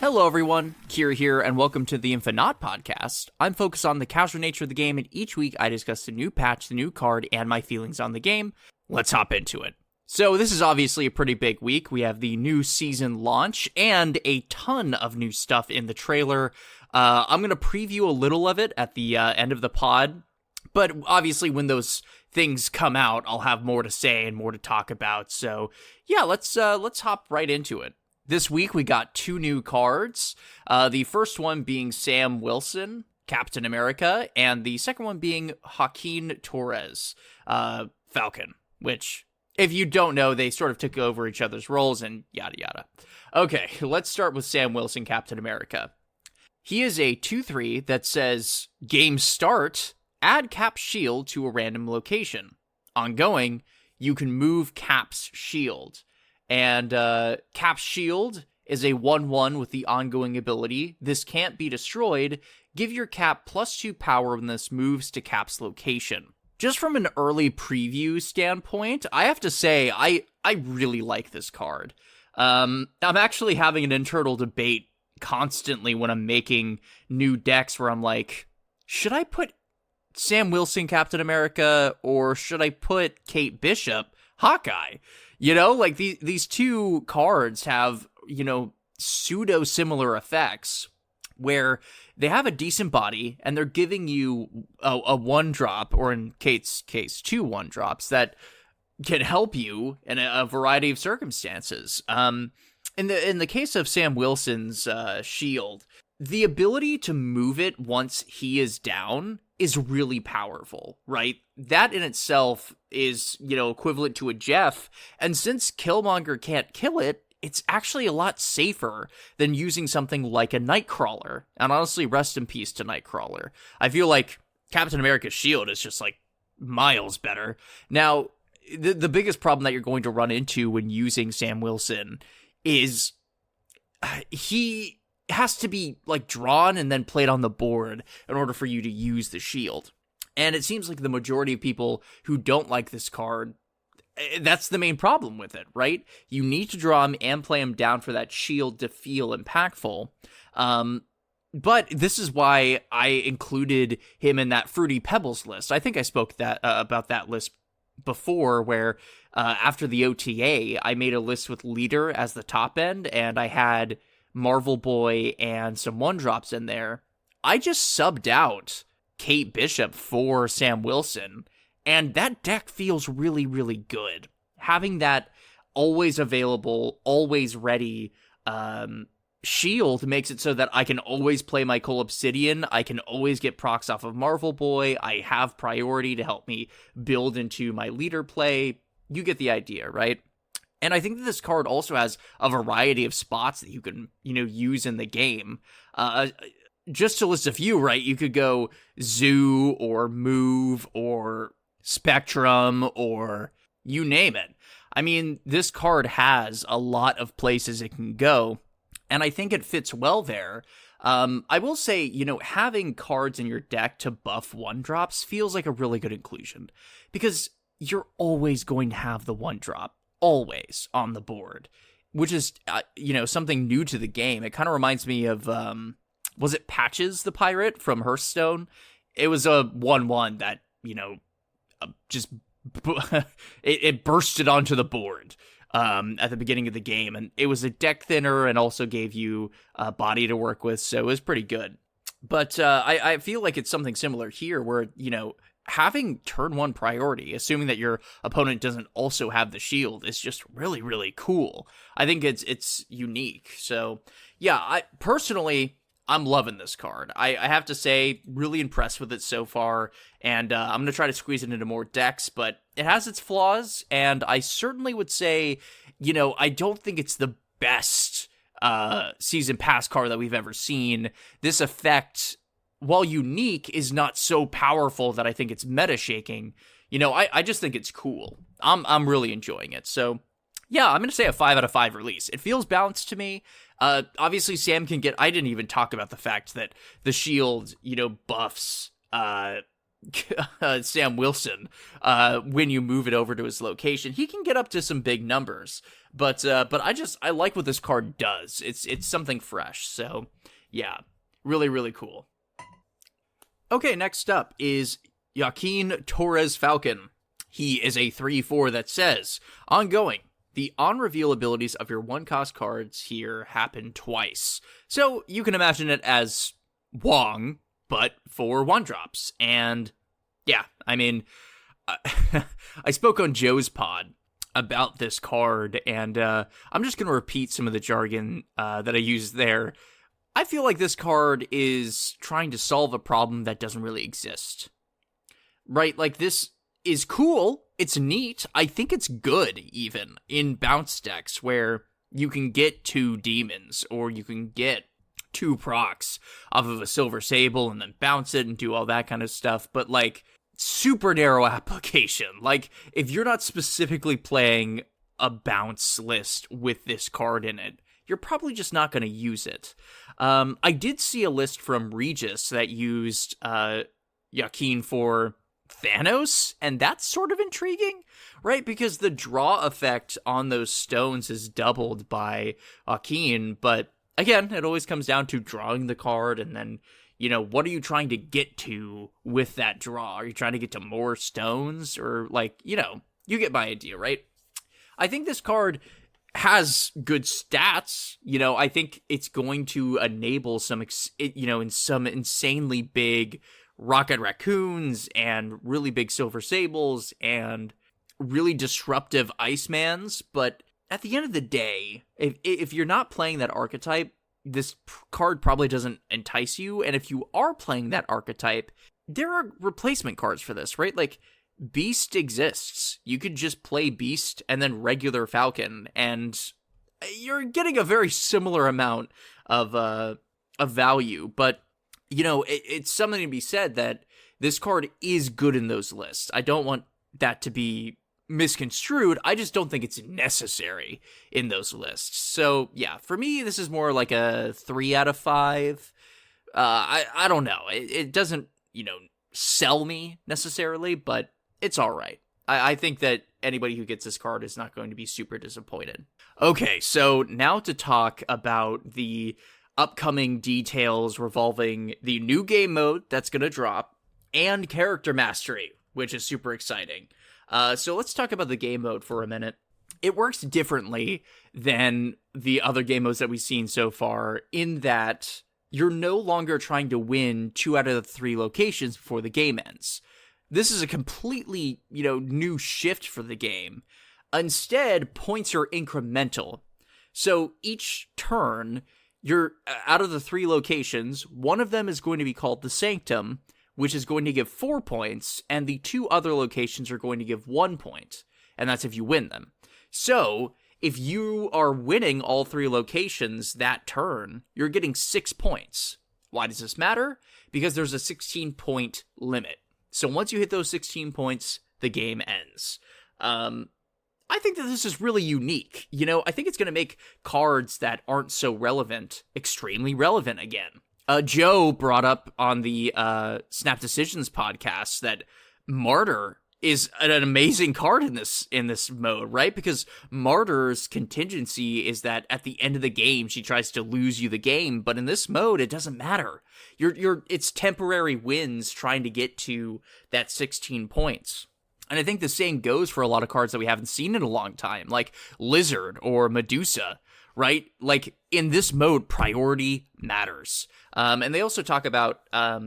Hello everyone, Kier here, and welcome to the InfiNOT podcast. I'm focused on the casual nature of the game, and each week I discuss the new patch, the new card, and my feelings on the game. Let's hop into it. So this is obviously a pretty big week. We have the new season launch, and a ton of new stuff in the trailer. I'm going to preview a little of it at the end of the pod, but obviously when those things come out, I'll have more to say and more to talk about. So yeah, let's hop right into it. This week, we got two new cards, the first one being Sam Wilson, Captain America, and the second one being Joaquin Torres, Falcon, which, if you don't know, they sort of took over each other's roles and yada yada. Okay, let's start with Sam Wilson, Captain America. He is a 2/3 that says, game start, add Cap's shield to a random location. Ongoing, you can move Cap's shield. And Cap's shield is a 1/1 with the ongoing ability. This can't be destroyed. Give your Cap +2 power when this moves to Cap's location. Just from an early preview standpoint, I have to say, I really like this card. I'm actually having an internal debate constantly when I'm making new decks where I'm like, should I put Sam Wilson, Captain America, or should I put Kate Bishop, Hawkeye? You know, like these two cards have, pseudo-similar effects where they have a decent body and they're giving you a 1-drop, or in Kate's case, 2 1-drops that can help you in a variety of circumstances. In the case of Sam Wilson's shield, the ability to move it once he is down is really powerful, right? That in itself is, equivalent to a Jeff, and since Killmonger can't kill it, it's actually a lot safer than using something like a Nightcrawler. And honestly, rest in peace to Nightcrawler. I feel like Captain America's shield is just, miles better. Now, the biggest problem that you're going to run into when using Sam Wilson is he has to be drawn and then played on the board in order for you to use the shield. And it seems like the majority of people who don't like this card, that's the main problem with it, right? You need to draw him and play him down for that shield to feel impactful. But this is why I included him in that Fruity Pebbles list. I think I spoke about that list before, where after the OTA, I made a list with Leader as the top end, and I had Marvel Boy and some 1-drops in there. I just subbed out Kate Bishop for Sam Wilson, and that deck feels really, really good. Having that always available, always ready shield makes it so that I can always play my Cole Obsidian, I can always get procs off of Marvel Boy, I have priority to help me build into my Leader play. You get the idea, right? And I think that this card also has a variety of spots that you can, use in the game. Just to list a few, right? You could go Zoo or Move or Spectrum or you name it. I mean, this card has a lot of places it can go, and I think it fits well there. I will say, having cards in your deck to buff 1-drops feels like a really good inclusion, because you're always going to have the 1-drop. Always on the board, which is, something new to the game. It kind of reminds me of, was it Patches the Pirate from Hearthstone? It was a 1/1 that, just, it bursted onto the board at the beginning of the game, and it was a deck thinner and also gave you a body to work with, so it was pretty good. But I feel like it's something similar here where, having turn 1 priority, assuming that your opponent doesn't also have the shield, is just really, really cool. I think it's unique. So yeah, I'm loving this card. I have to say, really impressed with it so far, and I'm going to try to squeeze it into more decks, but it has its flaws, and I certainly would say, I don't think it's the best season pass card that we've ever seen. This effect, while unique, is not so powerful that I think it's meta shaking. I just think it's cool. I'm really enjoying it. So yeah, I'm going to say a 5 out of 5 release. It feels balanced to me. Obviously Sam can get, I didn't even talk about the fact that the shield, buffs Sam Wilson, when you move it over to his location, he can get up to some big numbers. But I like what this card does. It's something fresh. So yeah, really, really cool. Okay, next up is Joaquin Torres Falcon. He is a 3/4 that says, ongoing. The on-reveal abilities of your one-cost cards here happen twice. So you can imagine it as Wong, but for 1-drops. And yeah, I mean, I spoke on Joe's pod about this card, and I'm just going to repeat some of the jargon that I used there. I feel like this card is trying to solve a problem that doesn't really exist. Right? Like, this is cool. It's neat. I think it's good, even, in bounce decks where you can get 2 demons, or you can get 2 procs off of a Silver Sable and then bounce it and do all that kind of stuff. But, like, super narrow application. Like, if you're not specifically playing a bounce list with this card in it, you're probably just not going to use it. I did see a list from Regis that used Joaquin for Thanos, and that's sort of intriguing, right? Because the draw effect on those stones is doubled by Joaquin, but again, it always comes down to drawing the card, and then, you know, what are you trying to get to with that draw? Are you trying to get to more stones? Or, like, you know, you get my idea, right? I think this card has good stats. You know, I think it's going to enable some, in some insanely big Rocket Raccoons and really big Silver Sables and really disruptive Icemans. But at the end of the day, if you're not playing that archetype, this card probably doesn't entice you. And if you are playing that archetype, there are replacement cards for this, right? Like, Beast exists. You could just play Beast and then regular Falcon, and you're getting a very similar amount of value. But, you know, it's something to be said that this card is good in those lists. I don't want that to be misconstrued. I just don't think it's necessary in those lists. So yeah, for me, this is more like a 3 out of 5. I don't know. It doesn't, you know, sell me necessarily, but it's all right. I think that anybody who gets this card is not going to be super disappointed. Okay, so now to talk about the upcoming details revolving the new game mode that's going to drop and character mastery, which is super exciting. So let's talk about the game mode for a minute. It works differently than the other game modes that we've seen so far, in that you're no longer trying to win 2 out of the 3 locations before the game ends. This is a completely, you know, new shift for the game. Instead, points are incremental. So each turn, you're out of the 3 locations, one of them is going to be called the Sanctum, which is going to give 4 points, and the 2 other locations are going to give 1 point, and that's if you win them. So, if you are winning all 3 locations that turn, you're getting 6 points. Why does this matter? Because there's a 16-point limit. So once you hit those 16 points, the game ends. I think that this is really unique. You know, I think it's going to make cards that aren't so relevant extremely relevant again. Joe brought up on the Snap Decisions podcast that Martyr is an amazing card in this mode, right? Because Martyr's contingency is that at the end of the game, she tries to lose you the game, but in this mode, it doesn't matter. It's temporary wins trying to get to that 16 points. And I think the same goes for a lot of cards that we haven't seen in a long time, like Lizard or Medusa, right? Like, in this mode, priority matters. And they also talk about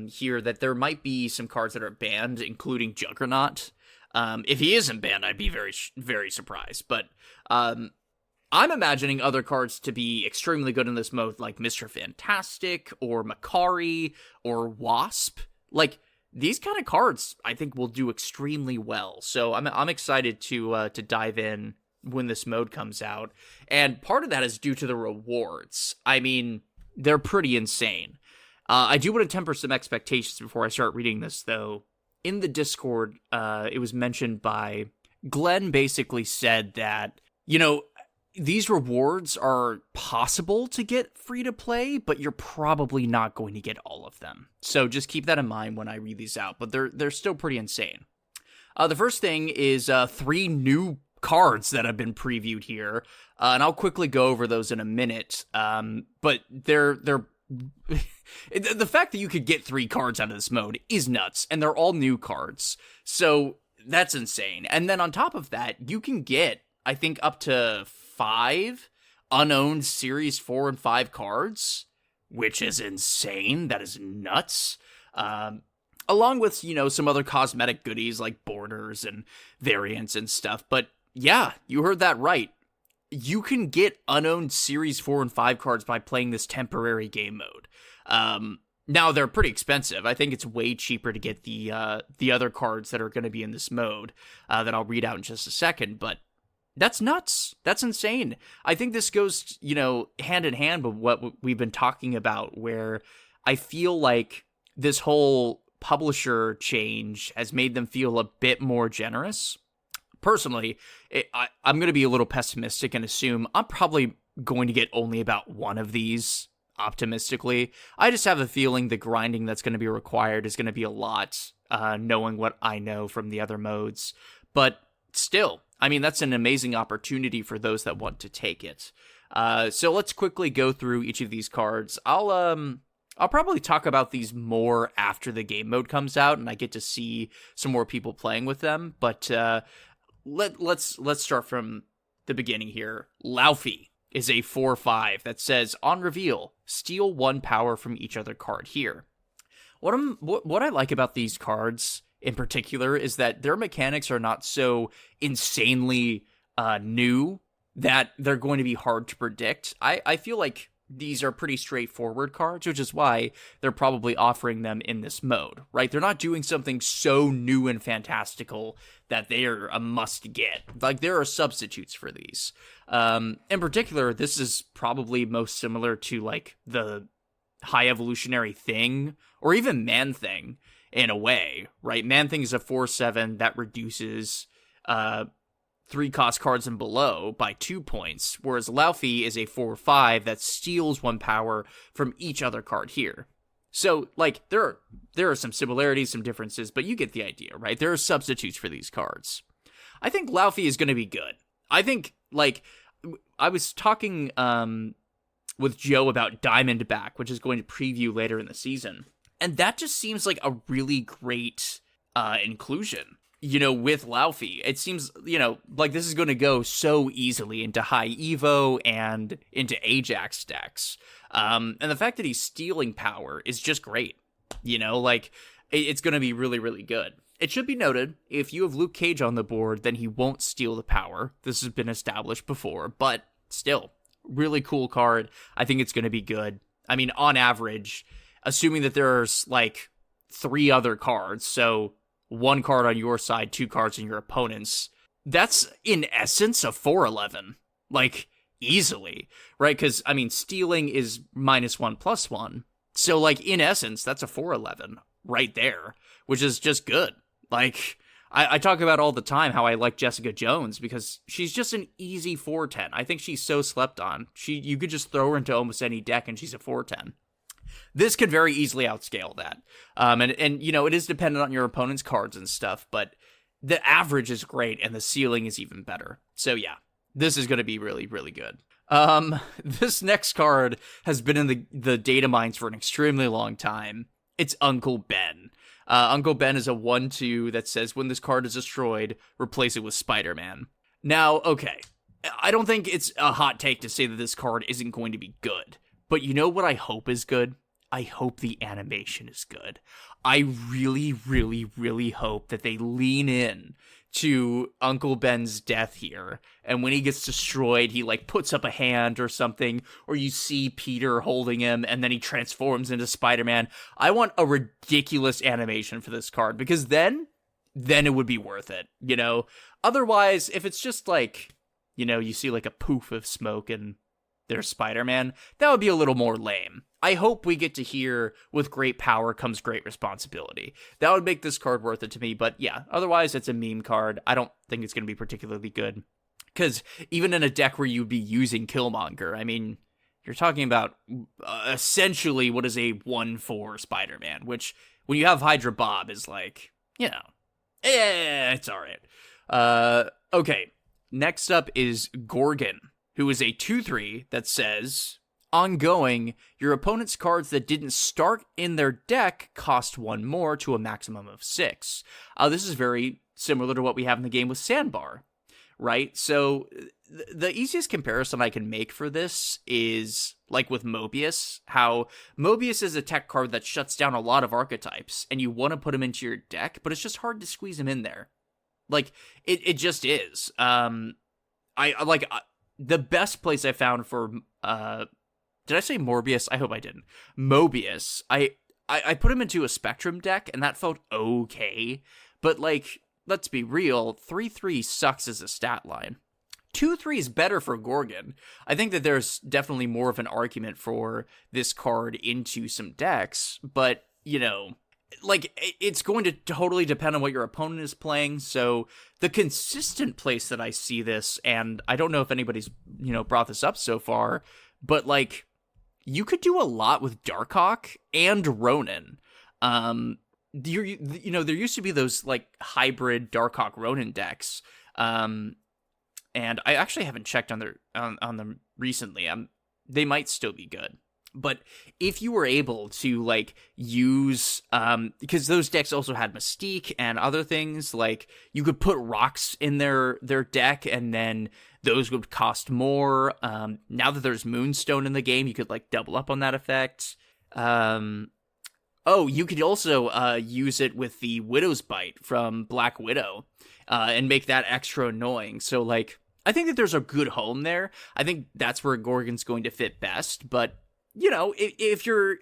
here that there might be some cards that are banned, including Juggernaut. If he isn't banned, I'd be very, very surprised. But I'm imagining other cards to be extremely good in this mode, like Mr. Fantastic, or Makari, or Wasp. Like, these kind of cards, I think, will do extremely well. So I'm excited to dive in when this mode comes out. And part of that is due to the rewards. I mean, they're pretty insane. I do want to temper some expectations before I start reading this, though. In the Discord, it was mentioned by Glenn, basically said that, you know, these rewards are possible to get free to play, but you're probably not going to get all of them. So just keep that in mind when I read these out, but they're still pretty insane. The first thing is 3 new cards that have been previewed here, and I'll quickly go over those in a minute. But they're the fact that you could get 3 cards out of this mode is nuts, and they're all new cards, so that's insane. And then on top of that, you can get, I think, up to 5 unowned Series 4 and 5 cards, which is insane. That is nuts. Along with, some other cosmetic goodies like borders and variants and stuff. But yeah, you heard that right. You can get unowned Series 4 and 5 cards by playing this temporary game mode. Now, they're pretty expensive. I think it's way cheaper to get the other cards that are going to be in this mode that I'll read out in just a second. But that's nuts. That's insane. I think this goes, hand in hand with what we've been talking about, where I feel like this whole publisher change has made them feel a bit more generous. Personally, I'm going to be a little pessimistic and assume I'm probably going to get only about one of these, optimistically. I just have a feeling the grinding that's going to be required is going to be a lot, knowing what I know from the other modes. But still, I mean, that's an amazing opportunity for those that want to take it. So let's quickly go through each of these cards. I'll probably talk about these more after the game mode comes out and I get to see some more people playing with them. But let's start from the beginning here. Laufey is a 4/5 that says, on reveal, steal 1 power from each other card here. What I like about these cards in particular is that their mechanics are not so insanely new that they're going to be hard to predict. I feel like these are pretty straightforward cards, which is why they're probably offering them in this mode, right? They're not doing something so new and fantastical that they are a must get. Like, there are substitutes for these. In particular, this is probably most similar to like the High Evolutionary Thing, or even Man-Thing in a way, right? Man-Thing is a 4/7 that reduces 3-cost cards and below by 2 points, whereas Laufey is a 4/5 that steals 1 power from each other card here. So, like, there are some similarities, some differences, but you get the idea, right? There are substitutes for these cards. I think Laufey is going to be good. I think, like, I was talking with Joe about Diamondback, which is going to preview later in the season, and that just seems like a really great inclusion. With Laufey, it seems, like this is going to go so easily into high Evo and into Ajax decks. And the fact that he's stealing power is just great. It's going to be really, really good. It should be noted, if you have Luke Cage on the board, then he won't steal the power. This has been established before, but still, really cool card. I think it's going to be good. I mean, on average, assuming that there's, 3 other cards, so 1 card on your side, 2 cards on your opponent's, that's in essence a 4/11, easily, right? Because, I mean, stealing is -1/+1, so, in essence, that's a 4/11 right there, which is just good. I talk about all the time how I like Jessica Jones, because she's just an easy 4/10. I think she's so slept on. You could just throw her into almost any deck, and she's a 4/10. This could very easily outscale that. And it is dependent on your opponent's cards and stuff, but the average is great and the ceiling is even better. So yeah, this is going to be really, really good. This next card has been in the data mines for an extremely long time. It's Uncle Ben. Uncle Ben is a 1/2 that says, when this card is destroyed, replace it with Spider-Man. Now, okay, I don't think it's a hot take to say that this card isn't going to be good. But you know what I hope is good? I hope the animation is good. I really, really, really hope that they lean in to Uncle Ben's death here, and when he gets destroyed, he puts up a hand or something, or you see Peter holding him, and then he transforms into Spider-Man. I want a ridiculous animation for this card, because then it would be worth it, Otherwise, if it's just you see a poof of smoke and there's Spider-Man, that would be a little more lame. I hope we get to hear, with great power comes great responsibility. That would make this card worth it to me, but yeah, otherwise it's a meme card. I don't think it's going to be particularly good. Because even in a deck where you'd be using Killmonger, I mean, you're talking about essentially what is a 1/4 Spider-Man, which when you have Hydra Bob is like, it's all right. Okay, next up is Gorgon, who is a 2/3 that says, ongoing, your opponent's cards that didn't start in their deck cost 1 more to a maximum of 6. This is very similar to what we have in the game with Sandbar, right? So the easiest comparison I can make for this is like with Mobius, how Mobius is a tech card that shuts down a lot of archetypes, and you want to put him into your deck, but it's just hard to squeeze him in there. Like, it just is. The best place I found for, did I say Morbius? I hope I didn't. Mobius. I put him into a Spectrum deck, and that felt okay. But, like, let's be real, 3/3 sucks as a stat line. 2/3 is better for Gorgon. I think that there's definitely more of an argument for this card into some decks, but, like, it's going to totally depend on what your opponent is playing. So the consistent place that I see this, and I don't know if anybody's, brought this up so far, but, like, you could do a lot with Darkhawk and Ronin. There used to be those, like, hybrid Darkhawk Ronin decks. And I actually haven't checked on them recently. They might still be good. But if you were able to, like, use, because those decks also had Mystique and other things, like, you could put rocks in their deck, and then those would cost more. Now that there's Moonstone in the game, you could, like, double up on that effect. You could also use it with the Widow's Bite from Black Widow, and make that extra annoying. So, like, I think that there's a good home there. I think that's where Gorgon's going to fit best, but if you're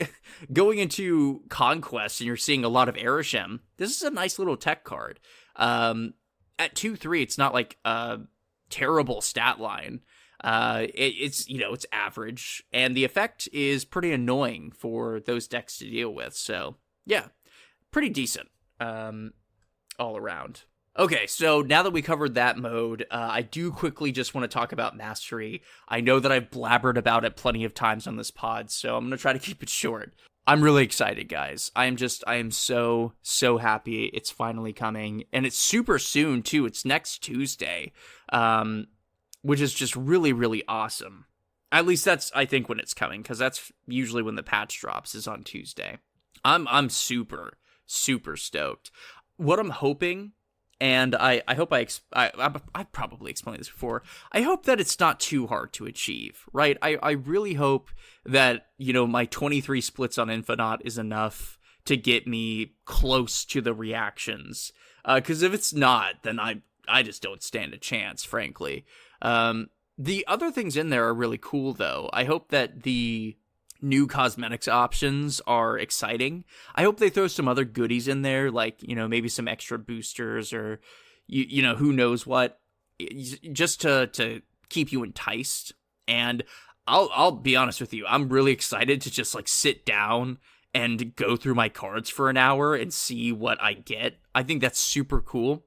going into Conquest and you're seeing a lot of Arishem, this is a nice little tech card. At 2/3, it's not like a terrible stat line. It's average, and the effect is pretty annoying for those decks to deal with. So yeah, pretty decent all around. Okay, so now that we covered that mode, I do quickly just want to talk about Mastery. I know that I've blabbered about it plenty of times on this pod, so I'm going to try to keep it short. I'm really excited, guys. I am so happy it's finally coming, and it's super soon, too. It's next Tuesday, which is just really, really awesome. At least that's, I think, when it's coming, because that's usually when the patch drops, is on Tuesday. I'm super stoked. What I'm hoping... And I hope I've probably explained this before. I hope that it's not too hard to achieve, right? I really hope that, my 23 splits on InfiNOT is enough to get me close to the reactions. Because if it's not, then I just don't stand a chance, frankly. The other things in there are really cool, though. I hope that the new cosmetics options are exciting. I hope they throw some other goodies in there, like, maybe some extra boosters or, who knows what, just to keep you enticed. And I'll be honest with you, I'm really excited to just, like, sit down and go through my cards for an hour and see what I get. I think that's super cool.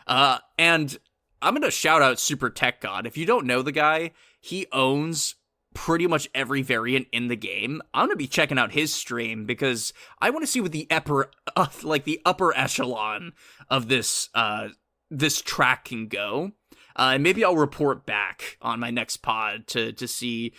And I'm going to shout out Super Tech God. If you don't know the guy, he owns pretty much every variant in the game. I'm gonna be checking out his stream because I want to see what the upper echelon of this track can go. And maybe I'll report back on my next pod to see,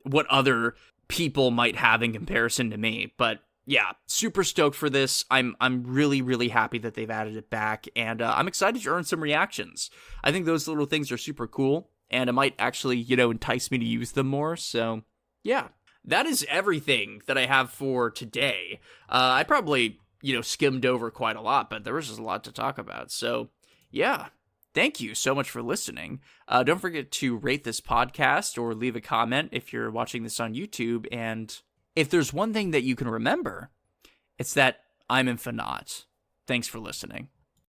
what other people might have in comparison to me. But yeah, super stoked for this. I'm really, really happy that they've added it back, and I'm excited to earn some reactions. I think those little things are super cool. And it might actually, entice me to use them more. So, yeah. That is everything that I have for today. I probably, skimmed over quite a lot, but there was just a lot to talk about. So, yeah. Thank you so much for listening. Don't forget to rate this podcast or leave a comment if you're watching this on YouTube. And if there's one thing that you can remember, it's that I'm InfiNOT. Thanks for listening.